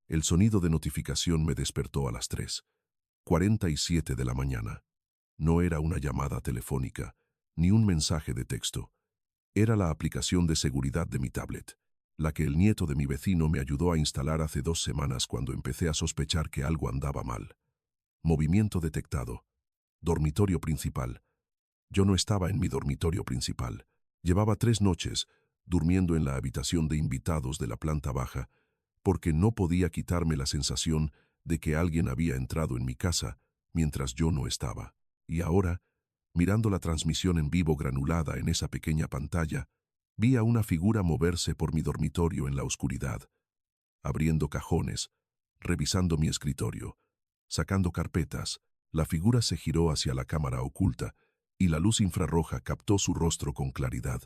El sonido de notificación me despertó a las 3:47 de la mañana. No era una llamada telefónica, ni un mensaje de texto. Era la aplicación de seguridad de mi tablet, la que el nieto de mi vecino me ayudó a instalar hace 2 semanas cuando empecé a sospechar que algo andaba mal. Movimiento detectado. Dormitorio principal. Yo no estaba en mi dormitorio principal. Llevaba 3 noches durmiendo en la habitación de invitados de la planta baja porque no podía quitarme la sensación de que alguien había entrado en mi casa mientras yo no estaba. Y ahora, mirando la transmisión en vivo granulada en esa pequeña pantalla, vi a una figura moverse por mi dormitorio en la oscuridad, abriendo cajones, revisando mi escritorio, sacando carpetas. La figura se giró hacia la cámara oculta y la luz infrarroja captó su rostro con claridad.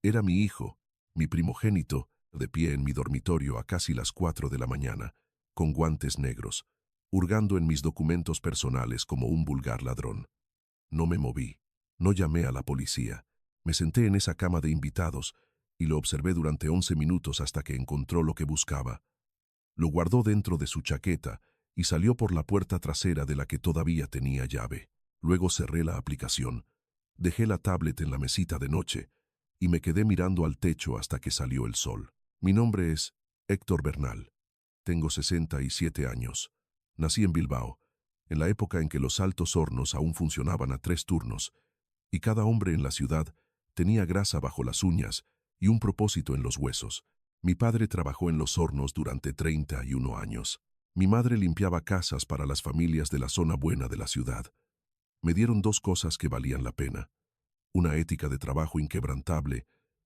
Era mi hijo, mi primogénito, de pie en mi dormitorio a casi las 4 de la mañana, con guantes negros, hurgando en mis documentos personales como un vulgar ladrón. No me moví, no llamé a la policía. Me senté en esa cama de invitados y lo observé durante 11 minutos hasta que encontró lo que buscaba. Lo guardó dentro de su chaqueta y salió por la puerta trasera de la que todavía tenía llave. Luego cerré la aplicación, dejé la tablet en la mesita de noche y me quedé mirando al techo hasta que salió el sol. Mi nombre es Héctor Bernal. Tengo 67 años. Nací en Bilbao, en la época en que los altos hornos aún funcionaban a 3 turnos, y cada hombre en la ciudad tenía grasa bajo las uñas y un propósito en los huesos. Mi padre trabajó en los hornos durante 31 años. Mi madre limpiaba casas para las familias de la zona buena de la ciudad. Me dieron 2 cosas que valían la pena: una ética de trabajo inquebrantable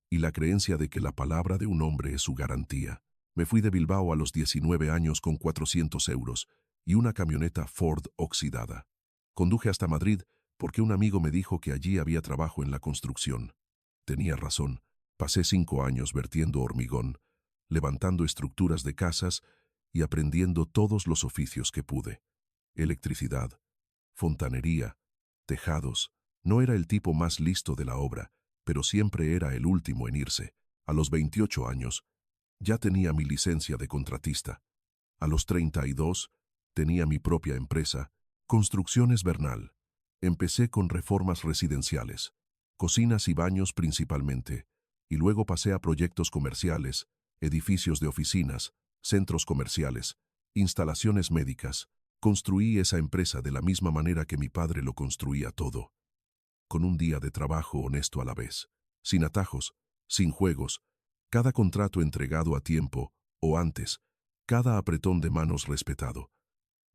y la creencia de que la palabra de un hombre es su garantía. Me fui de Bilbao a los 19 años con 400 euros y una camioneta Ford oxidada. Conduje hasta Madrid porque un amigo me dijo que allí había trabajo en la construcción. Tenía razón. Pasé 5 años vertiendo hormigón, levantando estructuras de casas y aprendiendo todos los oficios que pude. Electricidad, fontanería, tejados. No era el tipo más listo de la obra, pero siempre era el último en irse. A los 28 años, ya tenía mi licencia de contratista. A los 32, tenía mi propia empresa, Construcciones Bernal. Empecé con reformas residenciales, cocinas y baños principalmente, y luego pasé a proyectos comerciales, edificios de oficinas, centros comerciales, instalaciones médicas. Construí esa empresa de la misma manera que mi padre lo construía todo, con un día de trabajo honesto a la vez, sin atajos, sin juegos, cada contrato entregado a tiempo, o antes, cada apretón de manos respetado.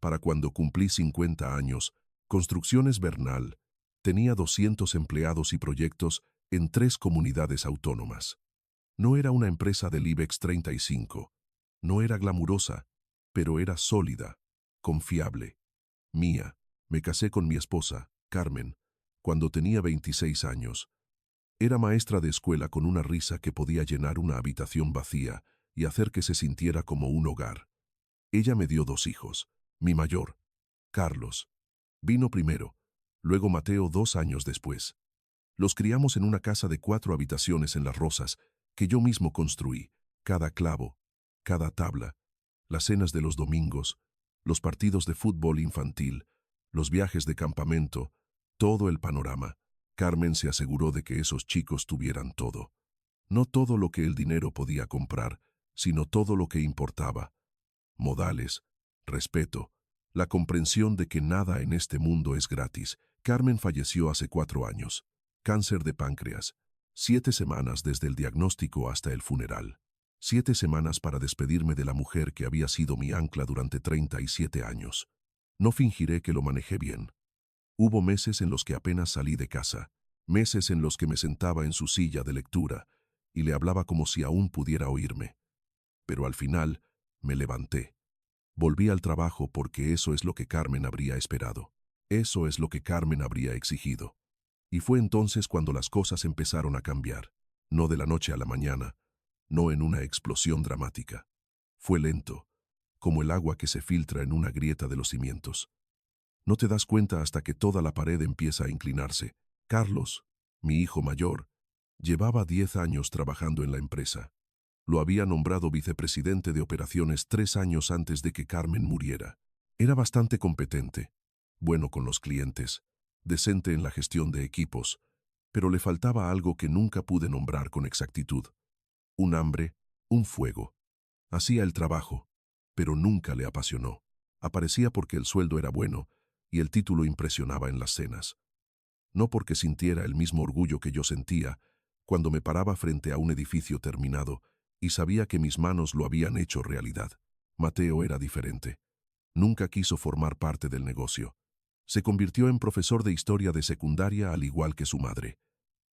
Para cuando cumplí 50 años, Construcciones Bernal tenía 200 empleados y proyectos en 3 comunidades autónomas. No era una empresa del IBEX 35, no era glamurosa, pero era sólida, confiable, mía. Me casé con mi esposa, Carmen, cuando tenía 26 años. Era maestra de escuela con una risa que podía llenar una habitación vacía y hacer que se sintiera como un hogar. Ella me dio 2 hijos. Mi mayor, Carlos, vino primero, luego Mateo 2 años después. Los criamos en una casa de 4 habitaciones en Las Rosas, que yo mismo construí, cada clavo, cada tabla, las cenas de los domingos, los partidos de fútbol infantil, los viajes de campamento, todo el panorama. Carmen se aseguró de que esos chicos tuvieran todo. No todo lo que el dinero podía comprar, sino todo lo que importaba: modales, respeto, la comprensión de que nada en este mundo es gratis. Carmen falleció hace 4 años. Cáncer de páncreas. 7 semanas desde el diagnóstico hasta el funeral. 7 semanas para despedirme de la mujer que había sido mi ancla durante 37 años. No fingiré que lo manejé bien. Hubo meses en los que apenas salí de casa, meses en los que me sentaba en su silla de lectura y le hablaba como si aún pudiera oírme. Pero al final me levanté. Volví al trabajo porque eso es lo que Carmen habría esperado. Eso es lo que Carmen habría exigido. Y fue entonces cuando las cosas empezaron a cambiar. No de la noche a la mañana, no en una explosión dramática. Fue lento, como el agua que se filtra en una grieta de los cimientos. No te das cuenta hasta que toda la pared empieza a inclinarse. Carlos, mi hijo mayor, llevaba 10 años trabajando en la empresa. Lo había nombrado vicepresidente de operaciones 3 años antes de que Carmen muriera. Era bastante competente, bueno con los clientes, decente en la gestión de equipos, pero le faltaba algo que nunca pude nombrar con exactitud. Un hambre, un fuego. Hacía el trabajo, pero nunca le apasionó. Aparecía porque el sueldo era bueno y el título impresionaba en las cenas. No porque sintiera el mismo orgullo que yo sentía cuando me paraba frente a un edificio terminado y sabía que mis manos lo habían hecho realidad. Mateo era diferente. Nunca quiso formar parte del negocio. Se convirtió en profesor de historia de secundaria al igual que su madre.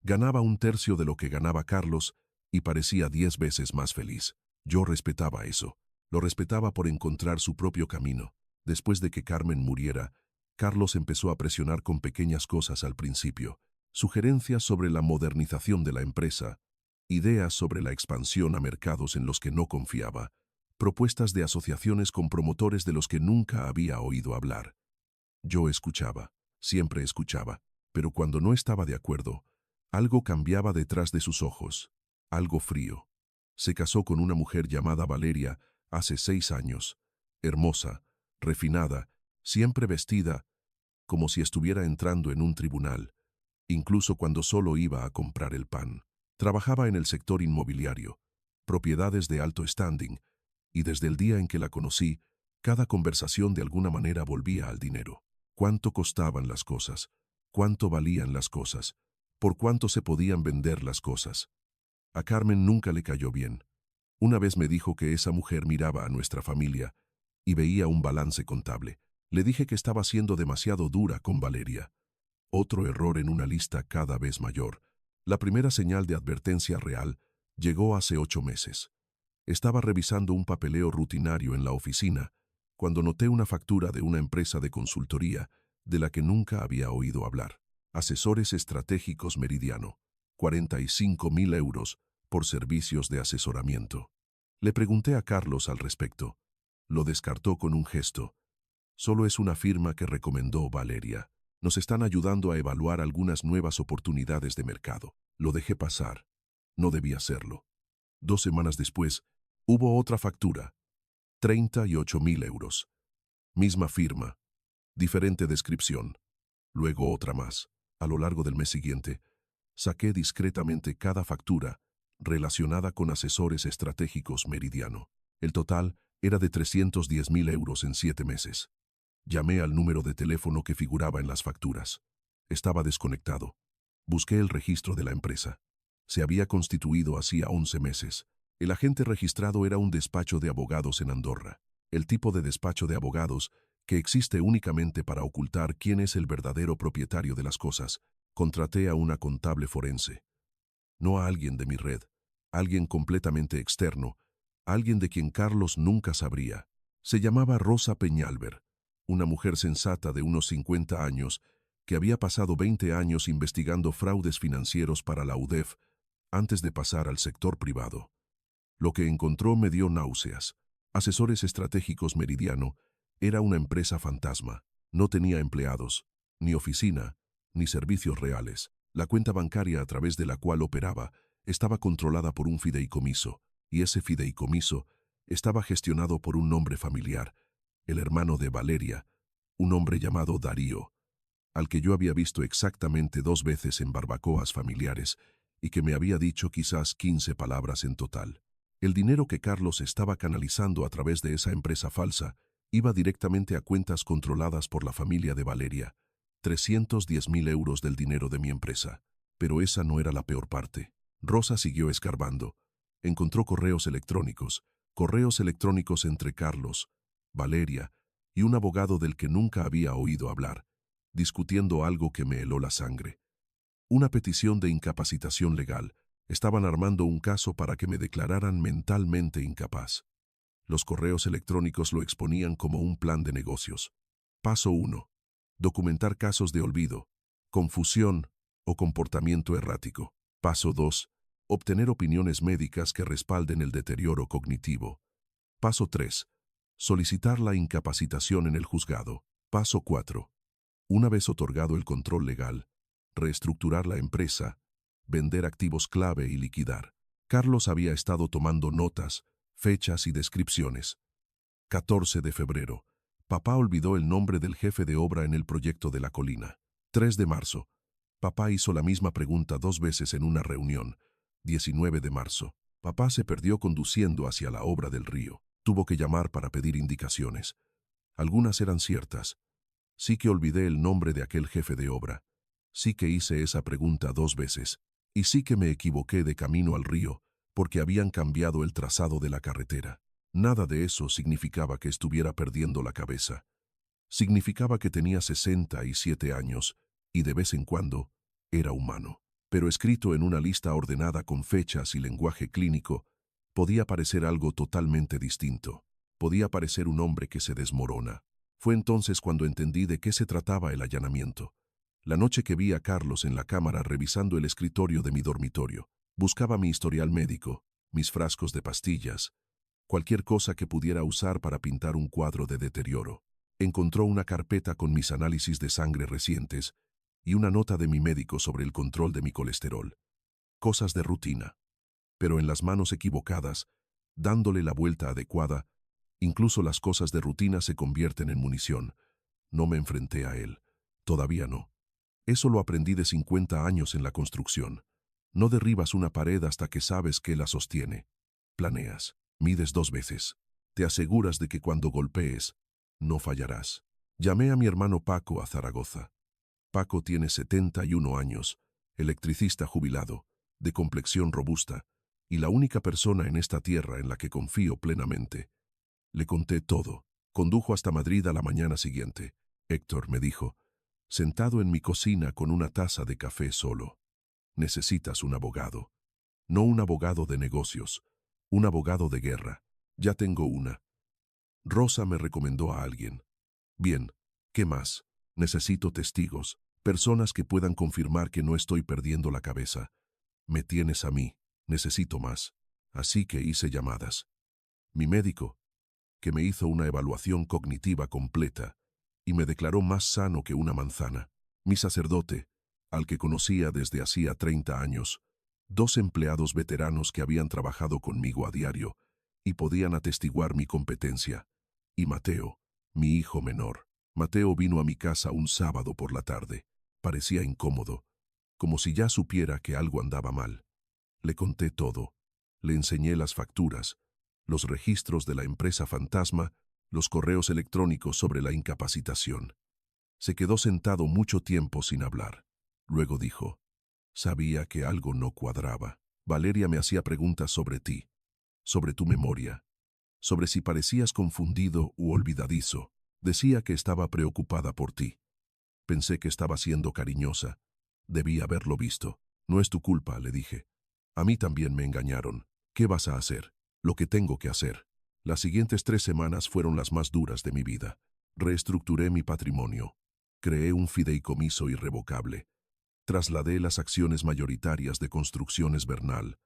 Ganaba 1/3 de lo que ganaba Carlos y parecía 10 veces más feliz. Yo respetaba eso. Lo respetaba por encontrar su propio camino. Después de que Carmen muriera, Carlos empezó a presionar con pequeñas cosas al principio. Sugerencias sobre la modernización de la empresa, ideas sobre la expansión a mercados en los que no confiaba, propuestas de asociaciones con promotores de los que nunca había oído hablar. Yo escuchaba, siempre escuchaba, pero cuando no estaba de acuerdo, algo cambiaba detrás de sus ojos, algo frío. Se casó con una mujer llamada Valeria hace 6 años, hermosa, refinada, siempre vestida, como si estuviera entrando en un tribunal, incluso cuando solo iba a comprar el pan. Trabajaba en el sector inmobiliario, propiedades de alto standing, y desde el día en que la conocí, cada conversación de alguna manera volvía al dinero. ¿Cuánto costaban las cosas? ¿Cuánto valían las cosas? ¿Por cuánto se podían vender las cosas? A Carmen nunca le cayó bien. Una vez me dijo que esa mujer miraba a nuestra familia y veía un balance contable. Le dije que estaba siendo demasiado dura con Valeria. Otro error en una lista cada vez mayor. La primera señal de advertencia real llegó hace 8 meses. Estaba revisando un papeleo rutinario en la oficina cuando noté una factura de una empresa de consultoría de la que nunca había oído hablar. Asesores Estratégicos Meridiano, 45.000 euros por servicios de asesoramiento. Le pregunté a Carlos al respecto. Lo descartó con un gesto. Solo es una firma que recomendó Valeria. Nos están ayudando a evaluar algunas nuevas oportunidades de mercado. Lo dejé pasar. No debía hacerlo. 2 semanas después, hubo otra factura. 38.000 euros. Misma firma. Diferente descripción. Luego otra más. A lo largo del mes siguiente, saqué discretamente cada factura relacionada con Asesores Estratégicos Meridiano. El total era de 310.000 euros en 7 meses. Llamé al número de teléfono que figuraba en las facturas. Estaba desconectado. Busqué el registro de la empresa. Se había constituido hacía 11 meses. El agente registrado era un despacho de abogados en Andorra. El tipo de despacho de abogados que existe únicamente para ocultar quién es el verdadero propietario de las cosas. Contraté a una contable forense. No a alguien de mi red, alguien completamente externo, alguien de quien Carlos nunca sabría. Se llamaba Rosa Peñalver, una mujer sensata de unos 50 años que había pasado 20 años investigando fraudes financieros para la UDEF antes de pasar al sector privado. Lo que encontró me dio náuseas. Asesores Estratégicos Meridiano era una empresa fantasma. No tenía empleados, ni oficina, ni servicios reales. La cuenta bancaria a través de la cual operaba estaba controlada por un fideicomiso, y ese fideicomiso estaba gestionado por un nombre familiar, el hermano de Valeria, un hombre llamado Darío, al que yo había visto exactamente 2 veces en barbacoas familiares y que me había dicho quizás 15 palabras en total. El dinero que Carlos estaba canalizando a través de esa empresa falsa iba directamente a cuentas controladas por la familia de Valeria, 310.000 euros del dinero de mi empresa. Pero esa no era la peor parte. Rosa siguió escarbando. Encontró correos electrónicos entre Carlos, Valeria y un abogado del que nunca había oído hablar, discutiendo algo que me heló la sangre. Una petición de incapacitación legal. Estaban armando un caso para que me declararan mentalmente incapaz. Los correos electrónicos lo exponían como un plan de negocios. Paso 1. Documentar casos de olvido, confusión o comportamiento errático. Paso 2. Obtener opiniones médicas que respalden el deterioro cognitivo. Paso 3. Solicitar la incapacitación en el juzgado. Paso 4. Una vez otorgado el control legal, reestructurar la empresa, vender activos clave y liquidar. Carlos había estado tomando notas, fechas y descripciones. 14 de febrero. Papá olvidó el nombre del jefe de obra en el proyecto de la colina. 3 de marzo. Papá hizo la misma pregunta 2 veces en una reunión. 19 de marzo. Papá se perdió conduciendo hacia la obra del río. Tuvo que llamar para pedir indicaciones. Algunas eran ciertas. Sí que olvidé el nombre de aquel jefe de obra. Sí que hice esa pregunta 2 veces. Y sí que me equivoqué de camino al río, porque habían cambiado el trazado de la carretera. Nada de eso significaba que estuviera perdiendo la cabeza. Significaba que tenía 67 años y de vez en cuando era humano. Pero escrito en una lista ordenada con fechas y lenguaje clínico, podía parecer algo totalmente distinto. Podía parecer un hombre que se desmorona. Fue entonces cuando entendí de qué se trataba el allanamiento. La noche que vi a Carlos en la cámara revisando el escritorio de mi dormitorio, buscaba mi historial médico, mis frascos de pastillas, cualquier cosa que pudiera usar para pintar un cuadro de deterioro. Encontró una carpeta con mis análisis de sangre recientes y una nota de mi médico sobre el control de mi colesterol. Cosas de rutina. Pero en las manos equivocadas, dándole la vuelta adecuada, incluso las cosas de rutina se convierten en munición. No me enfrenté a él. Todavía no. Eso lo aprendí de 50 años en la construcción. No derribas una pared hasta que sabes que la sostiene. Planeas. Mides 2 veces. Te aseguras de que cuando golpees, no fallarás. Llamé a mi hermano Paco a Zaragoza. Paco tiene 71 años, electricista jubilado, de complexión robusta, y la única persona en esta tierra en la que confío plenamente. Le conté todo. Condujo hasta Madrid a la mañana siguiente. Héctor me dijo, sentado en mi cocina con una taza de café solo. Necesitas un abogado. No un abogado de negocios, un abogado de guerra. Ya tengo una. Rosa me recomendó a alguien. Bien, ¿qué más? Necesito testigos, personas que puedan confirmar que no estoy perdiendo la cabeza. Me tienes a mí, necesito más. Así que hice llamadas. Mi médico, que me hizo una evaluación cognitiva completa y me declaró más sano que una manzana. Mi sacerdote, al que conocía desde hacía 30 años, 2 empleados veteranos que habían trabajado conmigo a diario y podían atestiguar mi competencia, y Mateo, mi hijo menor. Mateo vino a mi casa un sábado por la tarde. Parecía incómodo, como si ya supiera que algo andaba mal. Le conté todo. Le enseñé las facturas, los registros de la empresa fantasma, los correos electrónicos sobre la incapacitación. Se quedó sentado mucho tiempo sin hablar. Luego dijo, sabía que algo no cuadraba. Valeria me hacía preguntas sobre ti, sobre tu memoria, sobre si parecías confundido u olvidadizo. Decía que estaba preocupada por ti. Pensé que estaba siendo cariñosa. Debí haberlo visto. No es tu culpa, le dije. A mí también me engañaron. ¿Qué vas a hacer? Lo que tengo que hacer. Las siguientes 3 semanas fueron las más duras de mi vida. Reestructuré mi patrimonio. Creé un fideicomiso irrevocable. Trasladé las acciones mayoritarias de Construcciones Bernal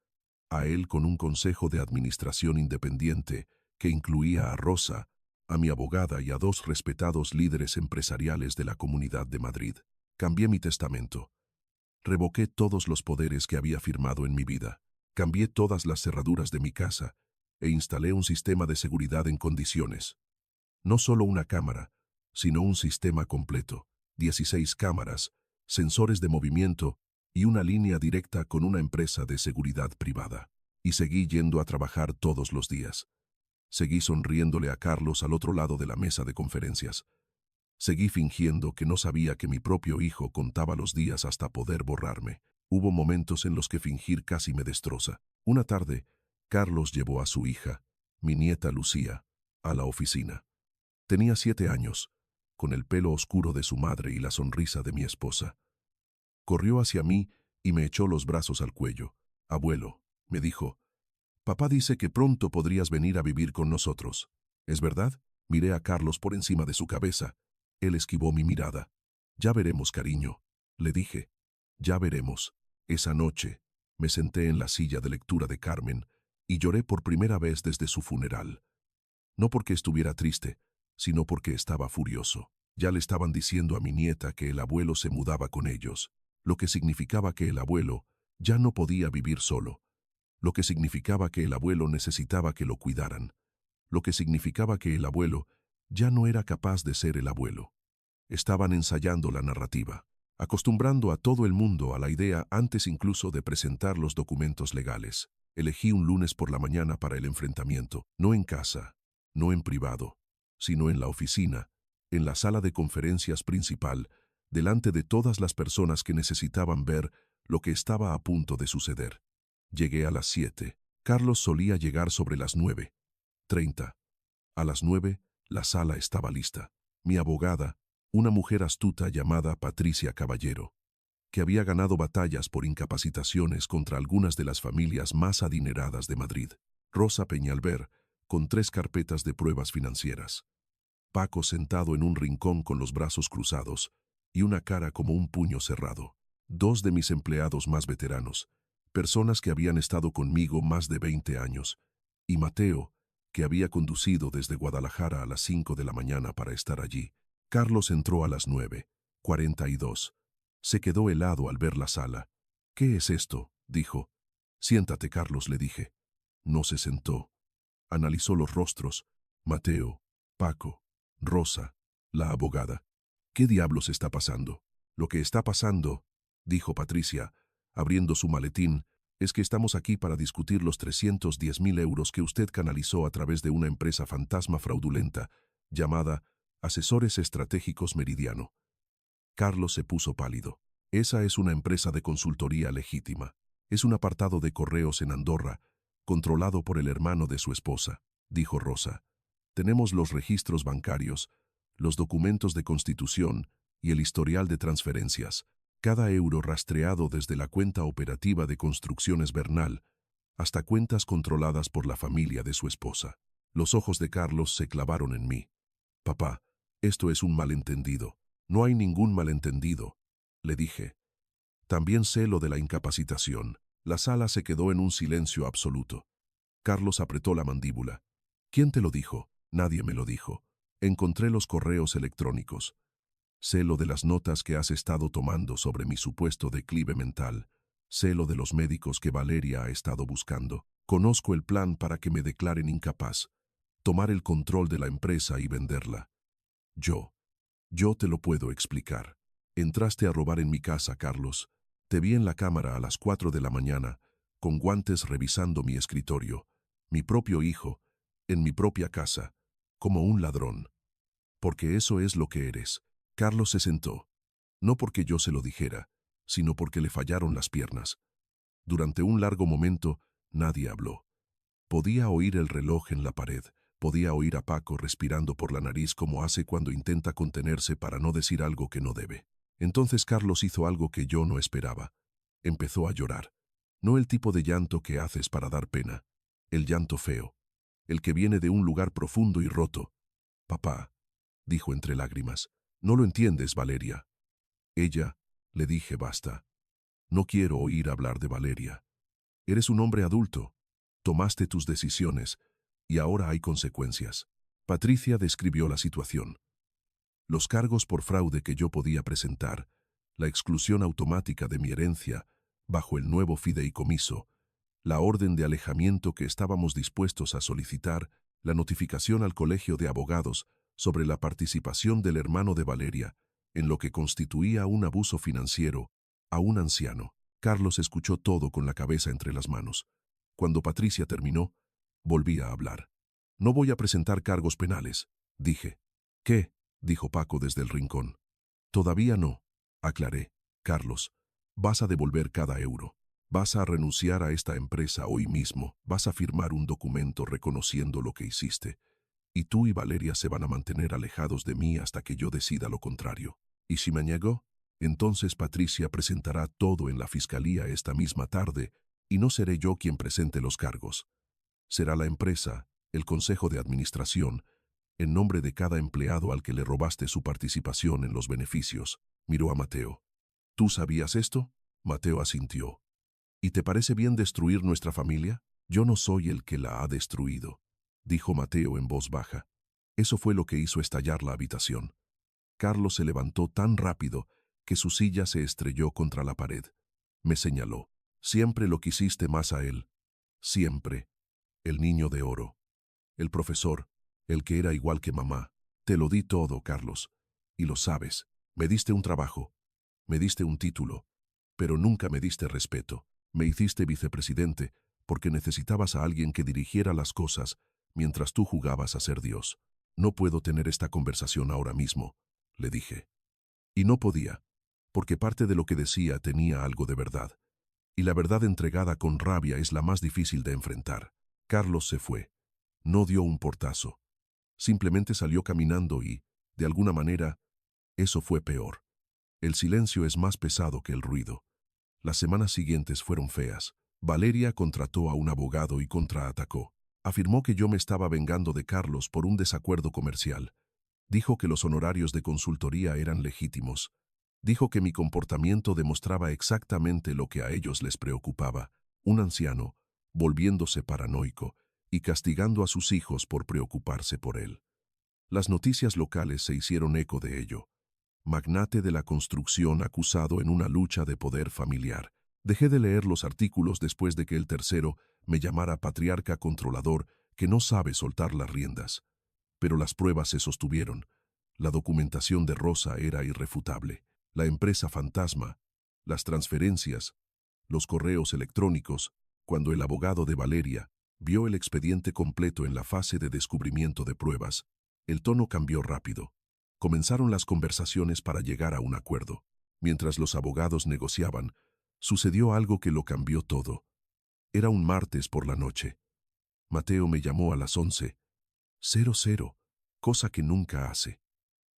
a él con un consejo de administración independiente que incluía a Rosa, a mi abogada y a 2 respetados líderes empresariales de la Comunidad de Madrid. Cambié mi testamento. Revoqué todos los poderes que había firmado en mi vida. Cambié todas las cerraduras de mi casa e instalé un sistema de seguridad en condiciones. No solo una cámara, sino un sistema completo. 16 cámaras, sensores de movimiento y una línea directa con una empresa de seguridad privada. Y seguí yendo a trabajar todos los días. Seguí sonriéndole a Carlos al otro lado de la mesa de conferencias. Seguí fingiendo que no sabía que mi propio hijo contaba los días hasta poder borrarme. Hubo momentos en los que fingir casi me destroza. Una tarde, Carlos llevó a su hija, mi nieta Lucía, a la oficina. Tenía 7 años, con el pelo oscuro de su madre y la sonrisa de mi esposa. Corrió hacia mí y me echó los brazos al cuello. Abuelo, me dijo, papá dice que pronto podrías venir a vivir con nosotros. ¿Es verdad? Miré a Carlos por encima de su cabeza. Él esquivó mi mirada. Ya veremos, cariño, le dije. Ya veremos. Esa noche me senté en la silla de lectura de Carmen y lloré por primera vez desde su funeral. No porque estuviera triste, sino porque estaba furioso. Ya le estaban diciendo a mi nieta que el abuelo se mudaba con ellos, lo que significaba que el abuelo ya no podía vivir solo. lo que significaba que el abuelo necesitaba que lo cuidaran, lo que significaba que el abuelo ya no era capaz de ser el abuelo. Estaban ensayando la narrativa, acostumbrando a todo el mundo a la idea antes incluso de presentar los documentos legales. Elegí un lunes por la mañana para el enfrentamiento, no en casa, no en privado, sino en la oficina, en la sala de conferencias principal, delante de todas las personas que necesitaban ver lo que estaba a punto de suceder. Llegué a las 7. Carlos solía llegar sobre las 9:30. A las 9, la sala estaba lista. Mi abogada, una mujer astuta llamada Patricia Caballero, que había ganado batallas por incapacitaciones contra algunas de las familias más adineradas de Madrid. Rosa Peñalver, con 3 carpetas de pruebas financieras. Paco sentado en un rincón con los brazos cruzados y una cara como un puño cerrado. 2 de mis empleados más veteranos, personas que habían estado conmigo más de 20 años, y Mateo, que había conducido desde Guadalajara a las 5 de la mañana para estar allí. Carlos entró a las 9:42. Se quedó helado al ver la sala. «¿Qué es esto?», dijo. «Siéntate, Carlos», le dije. No se sentó. Analizó los rostros. Mateo, Paco, Rosa, la abogada. «¿Qué diablos está pasando?». «Lo que está pasando», dijo Patricia, abriendo su maletín, «es que estamos aquí para discutir los 310.000 euros que usted canalizó a través de una empresa fantasma fraudulenta llamada Asesores Estratégicos Meridiano». Carlos se puso pálido. «Esa es una empresa de consultoría legítima. Es un apartado de correos en Andorra, controlado por el hermano de su esposa», dijo Rosa. «Tenemos los registros bancarios, los documentos de constitución y el historial de transferencias, cada euro rastreado desde la cuenta operativa de Construcciones Bernal hasta cuentas controladas por la familia de su esposa». Los ojos de Carlos se clavaron en mí. «Papá, esto es un malentendido». «No hay ningún malentendido», le dije. «También sé lo de la incapacitación». La sala se quedó en un silencio absoluto. Carlos apretó la mandíbula. «¿Quién te lo dijo?». «Nadie me lo dijo. Encontré los correos electrónicos. Sé lo de las notas que has estado tomando sobre mi supuesto declive mental. Sé lo de los médicos que Valeria ha estado buscando. Conozco el plan para que me declaren incapaz. Tomar el control de la empresa y venderla. Yo te lo puedo explicar. Entraste a robar en mi casa, Carlos. Te vi en la cámara a las 4 de la mañana, con guantes revisando mi escritorio, mi propio hijo, en mi propia casa, como un ladrón. Porque eso es lo que eres». Carlos se sentó. No porque yo se lo dijera, sino porque le fallaron las piernas. Durante un largo momento, nadie habló. Podía oír el reloj en la pared. Podía oír a Paco respirando por la nariz como hace cuando intenta contenerse para no decir algo que no debe. Entonces Carlos hizo algo que yo no esperaba. Empezó a llorar. No el tipo de llanto que haces para dar pena. El llanto feo. El que viene de un lugar profundo y roto. «Papá», dijo entre lágrimas, «no lo entiendes, Valeria». «Ella», le dije, «basta. No quiero oír hablar de Valeria. Eres un hombre adulto. Tomaste tus decisiones y ahora hay consecuencias». Patricia describió la situación. Los cargos por fraude que yo podía presentar, la exclusión automática de mi herencia bajo el nuevo fideicomiso, la orden de alejamiento que estábamos dispuestos a solicitar, la notificación al Colegio de Abogados sobre la participación del hermano de Valeria en lo que constituía un abuso financiero a un anciano. Carlos escuchó todo con la cabeza entre las manos. Cuando Patricia terminó, volví a hablar. «No voy a presentar cargos penales», dije. «¿Qué?», dijo Paco desde el rincón. «Todavía no», aclaré. «Carlos, vas a devolver cada euro. Vas a renunciar a esta empresa hoy mismo. Vas a firmar un documento reconociendo lo que hiciste. Y tú y Valeria se van a mantener alejados de mí hasta que yo decida lo contrario. Y si me niego, entonces Patricia presentará todo en la fiscalía esta misma tarde y no seré yo quien presente los cargos. Será la empresa, el consejo de administración, en nombre de cada empleado al que le robaste su participación en los beneficios». Miró a Mateo. «¿Tú sabías esto?». Mateo asintió. «¿Y te parece bien destruir nuestra familia?». «Yo no soy el que la ha destruido», dijo Mateo en voz baja. Eso fue lo que hizo estallar la habitación. Carlos se levantó tan rápido que su silla se estrelló contra la pared. Me señaló. «Siempre lo quisiste más a él. Siempre. El niño de oro. El profesor, el que era igual que mamá. Te lo di todo, Carlos. Y lo sabes. Me diste un trabajo. Me diste un título. Pero nunca me diste respeto. Me hiciste vicepresidente porque necesitabas a alguien que dirigiera las cosas mientras tú jugabas a ser Dios. No puedo tener esta conversación ahora mismo, le dije. Y no podía, porque parte de lo que decía tenía algo de verdad. Y la verdad entregada con rabia es la más difícil de enfrentar. Carlos se fue. No dio un portazo. Simplemente salió caminando y, de alguna manera, eso fue peor. El silencio es más pesado que el ruido. Las semanas siguientes fueron feas. Valeria contrató a un abogado y contraatacó. Afirmó que yo me estaba vengando de Carlos por un desacuerdo comercial. Dijo que los honorarios de consultoría eran legítimos. Dijo que mi comportamiento demostraba exactamente lo que a ellos les preocupaba. Un anciano, volviéndose paranoico y castigando a sus hijos por preocuparse por él. Las noticias locales se hicieron eco de ello. Magnate de la construcción acusado en una lucha de poder familiar. Dejé de leer los artículos después de que el tercero me llamara patriarca controlador que no sabe soltar las riendas. Pero las pruebas se sostuvieron. La documentación de Rosa era irrefutable. La empresa fantasma, las transferencias, los correos electrónicos. Cuando el abogado de Valeria vio el expediente completo en la fase de descubrimiento de pruebas, el tono cambió rápido. Comenzaron las conversaciones para llegar a un acuerdo. Mientras los abogados negociaban, sucedió algo que lo cambió todo. Era un martes por la noche. Mateo me llamó a las 11:00, cosa que nunca hace.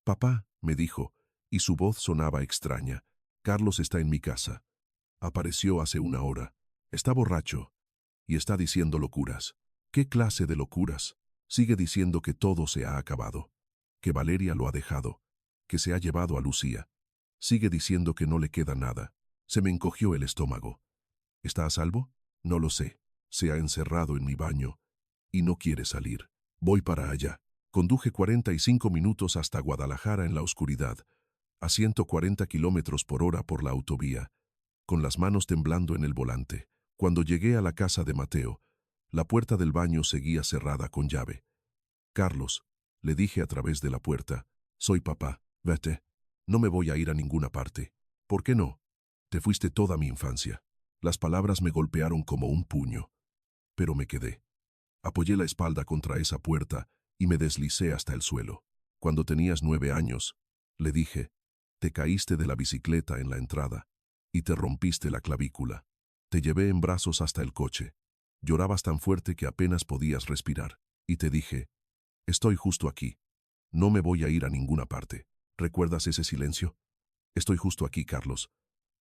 Papá, me dijo, y su voz sonaba extraña. Carlos está en mi casa. Apareció hace una hora. Está borracho. Y está diciendo locuras. ¿Qué clase de locuras? Sigue diciendo que todo se ha acabado. Que Valeria lo ha dejado. Que se ha llevado a Lucía. Sigue diciendo que no le queda nada. Se me encogió el estómago. ¿Está a salvo? No lo sé. Se ha encerrado en mi baño. Y no quiere salir. Voy para allá. Conduje 45 minutos hasta Guadalajara en la oscuridad, a 140 kilómetros por hora por la autovía, con las manos temblando en el volante. Cuando llegué a la casa de Mateo, la puerta del baño seguía cerrada con llave. Carlos, le dije a través de la puerta, soy papá, vete. No me voy a ir a ninguna parte. ¿Por qué no? Te fuiste toda mi infancia. Las palabras me golpearon como un puño. Pero me quedé. Apoyé la espalda contra esa puerta y me deslicé hasta el suelo. Cuando tenías 9 años, le dije, te caíste de la bicicleta en la entrada y te rompiste la clavícula. Te llevé en brazos hasta el coche. Llorabas tan fuerte que apenas podías respirar. Y te dije, estoy justo aquí. No me voy a ir a ninguna parte. ¿Recuerdas ese silencio? Estoy justo aquí, Carlos.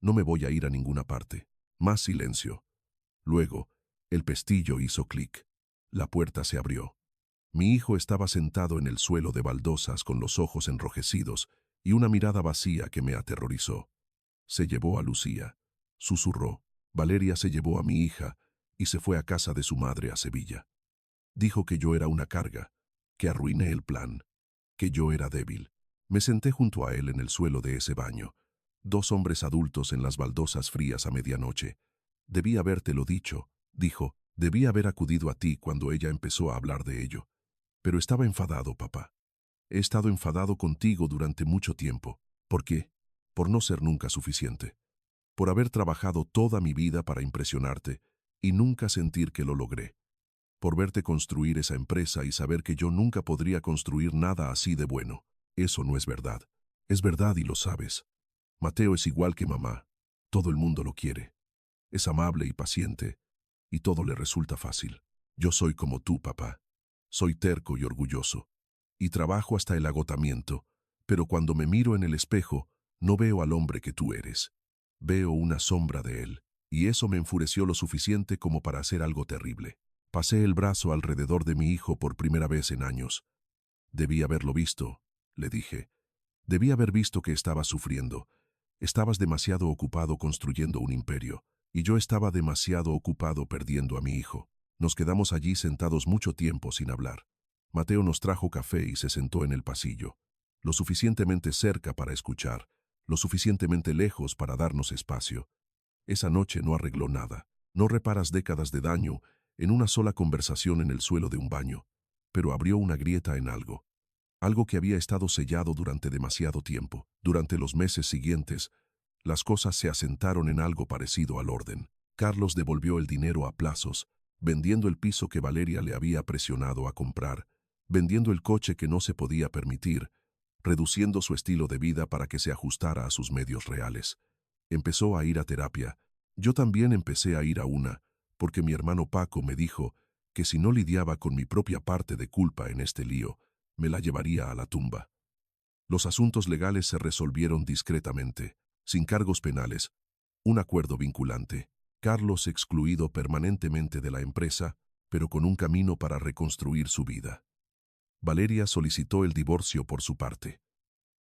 No me voy a ir a ninguna parte. Más silencio. Luego, el pestillo hizo clic. La puerta se abrió. Mi hijo estaba sentado en el suelo de baldosas con los ojos enrojecidos y una mirada vacía que me aterrorizó. Se llevó a Lucía. Susurró. Valeria se llevó a mi hija y se fue a casa de su madre a Sevilla. Dijo que yo era una carga, que arruiné el plan, que yo era débil. Me senté junto a él en el suelo de ese baño. 2 hombres adultos en las baldosas frías a medianoche. Debí habértelo dicho, dijo. Debí haber acudido a ti cuando ella empezó a hablar de ello. Pero estaba enfadado, papá. He estado enfadado contigo durante mucho tiempo. ¿Por qué? Por no ser nunca suficiente. Por haber trabajado toda mi vida para impresionarte y nunca sentir que lo logré. Por verte construir esa empresa y saber que yo nunca podría construir nada así de bueno. Eso no es verdad. Es verdad y lo sabes. Mateo es igual que mamá. Todo el mundo lo quiere. Es amable y paciente, y todo le resulta fácil. Yo soy como tú, papá. Soy terco y orgulloso, y trabajo hasta el agotamiento, pero cuando me miro en el espejo, no veo al hombre que tú eres. Veo una sombra de él, y eso me enfureció lo suficiente como para hacer algo terrible. Pasé el brazo alrededor de mi hijo por primera vez en años. Debí haberlo visto, le dije. Debí haber visto que estabas sufriendo. Estabas demasiado ocupado construyendo un imperio, y yo estaba demasiado ocupado perdiendo a mi hijo. Nos quedamos allí sentados mucho tiempo sin hablar. Mateo nos trajo café y se sentó en el pasillo, lo suficientemente cerca para escuchar, lo suficientemente lejos para darnos espacio. Esa noche no arregló nada. No reparas décadas de daño en una sola conversación en el suelo de un baño, pero abrió una grieta en algo. Algo que había estado sellado durante demasiado tiempo. Durante los meses siguientes, las cosas se asentaron en algo parecido al orden. Carlos devolvió el dinero a plazos, vendiendo el piso que Valeria le había presionado a comprar, vendiendo el coche que no se podía permitir, reduciendo su estilo de vida para que se ajustara a sus medios reales. Empezó a ir a terapia. Yo también empecé a ir a una, porque mi hermano Paco me dijo que si no lidiaba con mi propia parte de culpa en este lío, me la llevaría a la tumba. Los asuntos legales se resolvieron discretamente, sin cargos penales, un acuerdo vinculante, Carlos excluido permanentemente de la empresa, pero con un camino para reconstruir su vida. Valeria solicitó el divorcio por su parte.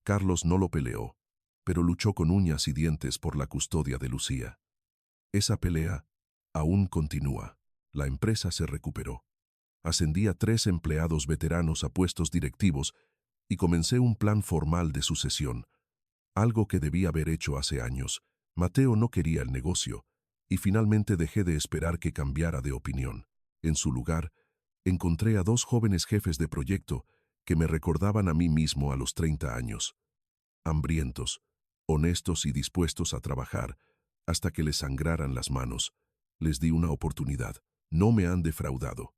Carlos no lo peleó, pero luchó con uñas y dientes por la custodia de Lucía. Esa pelea aún continúa. La empresa se recuperó. Ascendí a 3 empleados veteranos a puestos directivos y comencé un plan formal de sucesión, algo que debía haber hecho hace años. Mateo no quería el negocio, y finalmente dejé de esperar que cambiara de opinión. En su lugar, encontré a 2 jóvenes jefes de proyecto que me recordaban a mí mismo a los 30 años. Hambrientos, honestos y dispuestos a trabajar hasta que les sangraran las manos. Les di una oportunidad. No me han defraudado.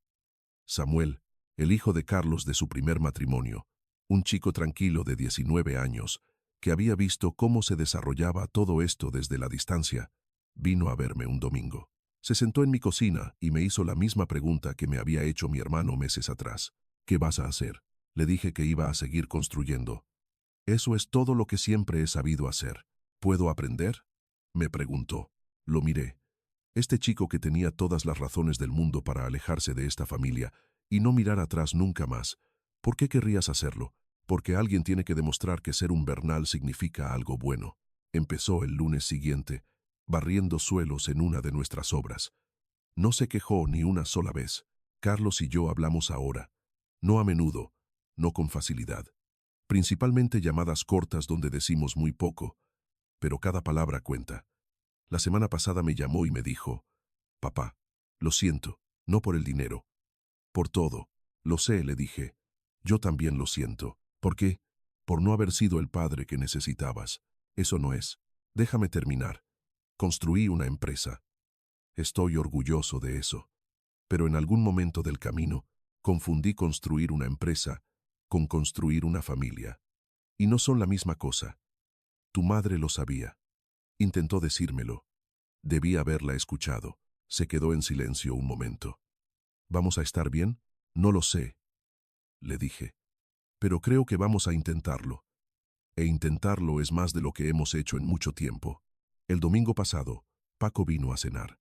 Samuel, el hijo de Carlos de su primer matrimonio, un chico tranquilo de 19 años, que había visto cómo se desarrollaba todo esto desde la distancia, vino a verme un domingo. Se sentó en mi cocina y me hizo la misma pregunta que me había hecho mi hermano meses atrás. ¿Qué vas a hacer? Le dije que iba a seguir construyendo. Eso es todo lo que siempre he sabido hacer. ¿Puedo aprender? Me preguntó. Lo miré. Este chico que tenía todas las razones del mundo para alejarse de esta familia y no mirar atrás nunca más. ¿Por qué querrías hacerlo? Porque alguien tiene que demostrar que ser un Bernal significa algo bueno. Empezó el lunes siguiente, barriendo suelos en una de nuestras obras. No se quejó ni una sola vez. Carlos y yo hablamos ahora. No a menudo, no con facilidad. Principalmente llamadas cortas donde decimos muy poco, pero cada palabra cuenta. La semana pasada me llamó y me dijo, «Papá, lo siento, no por el dinero, por todo». «Lo sé», le dije. «Yo también lo siento». «¿Por qué?» «Por no haber sido el padre que necesitabas. Eso no es. Déjame terminar. Construí una empresa. Estoy orgulloso de eso. Pero en algún momento del camino, confundí construir una empresa con construir una familia. Y no son la misma cosa. Tu madre lo sabía. Intentó decírmelo. Debí haberla escuchado. Se quedó en silencio un momento. ¿Vamos a estar bien? No lo sé, le dije. Pero creo que vamos a intentarlo. E intentarlo es más de lo que hemos hecho en mucho tiempo. El domingo pasado, Paco vino a cenar.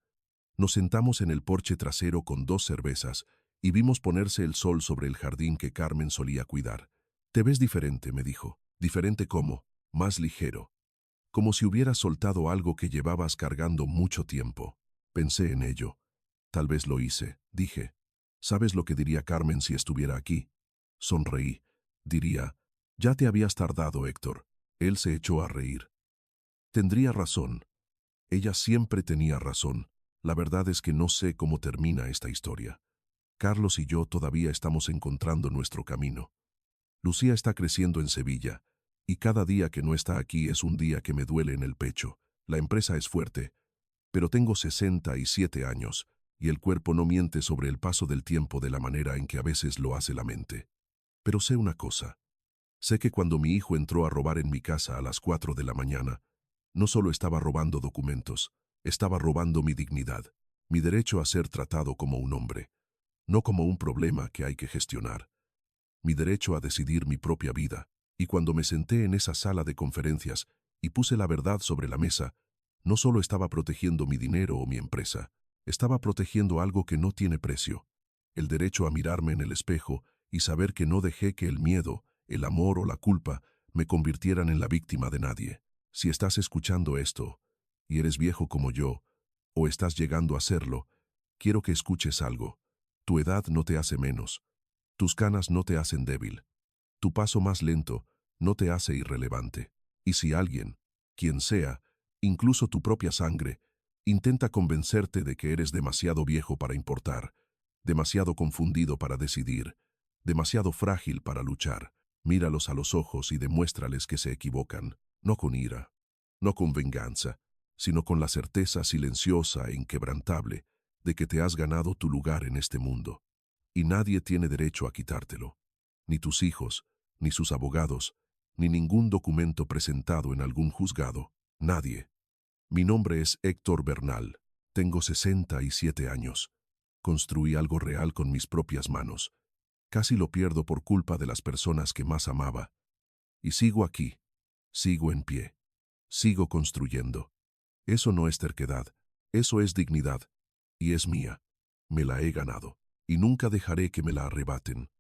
Nos sentamos en el porche trasero con 2 cervezas y vimos ponerse el sol sobre el jardín que Carmen solía cuidar. «Te ves diferente», me dijo. «¿Diferente cómo?» «Más ligero. Como si hubieras soltado algo que llevabas cargando mucho tiempo». Pensé en ello. Tal vez lo hice, dije. «¿Sabes lo que diría Carmen si estuviera aquí?» Sonreí. Diría, «Ya te habías tardado, Héctor». Él se echó a reír. Tendría razón. Ella siempre tenía razón. La verdad es que no sé cómo termina esta historia. Carlos y yo todavía estamos encontrando nuestro camino. Lucía está creciendo en Sevilla, y cada día que no está aquí es un día que me duele en el pecho. La empresa es fuerte, pero tengo 67 años, y el cuerpo no miente sobre el paso del tiempo de la manera en que a veces lo hace la mente. Pero sé una cosa. Sé que cuando mi hijo entró a robar en mi casa a las 4 de la mañana, no solo estaba robando documentos, estaba robando mi dignidad, mi derecho a ser tratado como un hombre, no como un problema que hay que gestionar, mi derecho a decidir mi propia vida. Y cuando me senté en esa sala de conferencias y puse la verdad sobre la mesa, no solo estaba protegiendo mi dinero o mi empresa, estaba protegiendo algo que no tiene precio, el derecho a mirarme en el espejo y saber que no dejé que el miedo, el amor o la culpa me convirtieran en la víctima de nadie. Si estás escuchando esto, y eres viejo como yo, o estás llegando a serlo, quiero que escuches algo. Tu edad no te hace menos. Tus canas no te hacen débil. Tu paso más lento no te hace irrelevante. Y si alguien, quien sea, incluso tu propia sangre, intenta convencerte de que eres demasiado viejo para importar, demasiado confundido para decidir, demasiado frágil para luchar. Míralos a los ojos y demuéstrales que se equivocan, no con ira, no con venganza, sino con la certeza silenciosa e inquebrantable de que te has ganado tu lugar en este mundo. Y nadie tiene derecho a quitártelo, ni tus hijos, ni sus abogados, ni ningún documento presentado en algún juzgado, nadie. Mi nombre es Héctor Bernal, tengo 67 años. Construí algo real con mis propias manos. Casi lo pierdo por culpa de las personas que más amaba. Y sigo aquí, sigo en pie, sigo construyendo. Eso no es terquedad, eso es dignidad, y es mía. Me la he ganado, y nunca dejaré que me la arrebaten.